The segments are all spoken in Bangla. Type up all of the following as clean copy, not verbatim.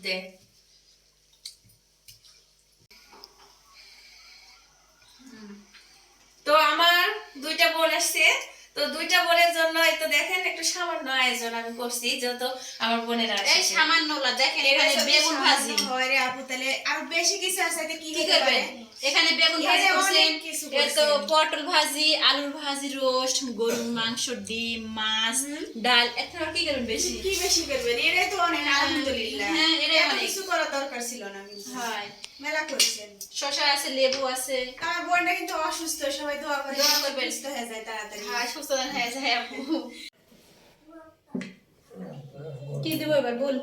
দে। তো আমার দুইটা বোন আসছে, তো দুইটা বোনের জন্য একটু দেখেন একটু সামান্য আয়োজন আমি করছি, যত আমার বোনেরা আসছে। এই সামান্য না, দেখেন এখানে বেগুন ভাজি হয় রে আপু, তাহলে আর বেশি কিছু আছে এটা কি কি হতে পারে? করবেন? এখানে বেগুন ভাজি করছেন, তো পটল ভাজি, আলুর ভাজি, রোস্ট, গরুর মাংস, ডিম, মাছ, ডাল। এখন আর কি করবেন বেশি? কি বেশি করবেন? এটাই তো অনেক, আলহামদুলিল্লাহ। হ্যাঁ, এটাই এত অনেক। কিছু করার দরকার ছিল না কিন্তু। হয়, মেলা করছেন। শসা আছে, লেবু আছে। আমার বোনটা কিন্তু অসুস্থ, সবাই দোয়া করে দোয়া করবেন। সুস্থ হয়ে যায় তাড়াতাড়ি। হ্যাঁ, সুস্থ হয়ে যায় আপু। কি দিব এবার বল?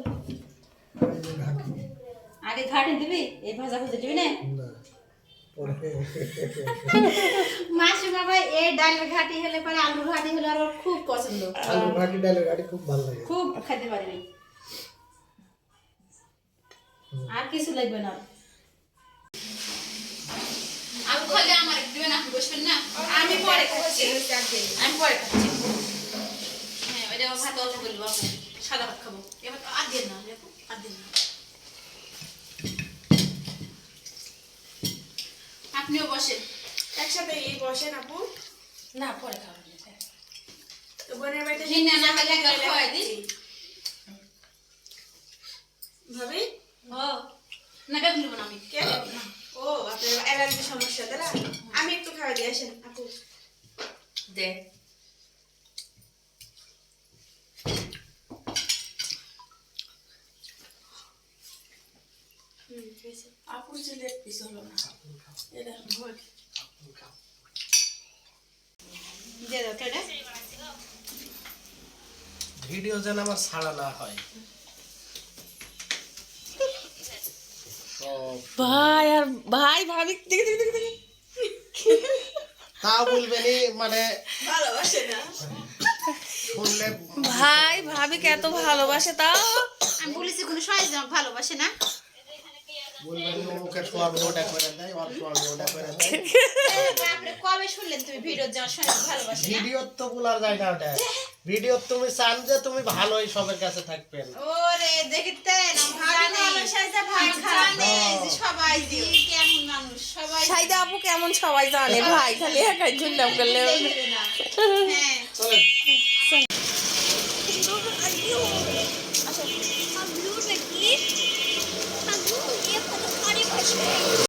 আগে ঘাটে দিবি, এই ভাজা ভাজা দিবি না? মাসি বাবা এই ডালের ঘাটি হলে পরে আলুর ঘাটি হলে আর ওর খুব পছন্দ। আলুর ঘাটি ডালের ঘাটি খুব ভালো লাগে, খুব খেতে পারিনি। আর কিছু লাগবে না। আলু খালে আমার দিবেন, আপনি বসবেন না? আমি পরে খাচ্ছি। আমি পরে খাচ্ছি। হ্যাঁ, ওইটা ভাত অল্প বলবো, আপনি সাদা ভাত খাবো। এবার আর দিন না, দেখো আর দিন না। আপনিও বসেন। একসাথে এই বসেন আপু। না পরে খাবো। তো বোনের বাড়িতে হিনা না হলে একবার খাওয়াই দিই। ভাবি ও না, বেগুন দেবো না আমি। কে? ও আপনার অ্যালার্জি সমস্যা তারা? আমি একটু খাওয়া দিয়ে আসেন আপু। দে। আপুর যে লেগ পিস হলো না, এটা ভোট দিয়ে দাও কেটে। ভিডিও যেন আমার ছাড়া না হয়। ভাই আর ভাই ভাবি দেখি দেখি দেখি দেখি তাও বলবেনি মানে ভালোবাসে না? শুনলে ভাই ভাবিকে এত ভালোবাসে তাও আমি বলেছি কোনো সময় যে আমাকে ভালোবাসে না। বলবেনি ওকে সোয়াবি ওটা করে দেয়, ওর সোয়াবি ওটা করে দেয়। আপনি কবে শুনলেন তুমি ভিডিও যাওয়ার সময় ভালোবাসে না? ভিডিও তো বলার যায় না ওটা। ভিডিও তুমি চান যে তুমি ভালোই সবার কাছে থাকবেন। ওরে দেখতেন ভাই জানে যে সবাই যে কেমন মানুষ, সবাই সাইদা আপু কেমন সবাই জানে, ভাই খালি একাই ঝুন্ডাম করলে দেখবে না। হ্যাঁ, চলেন। আচ্ছা,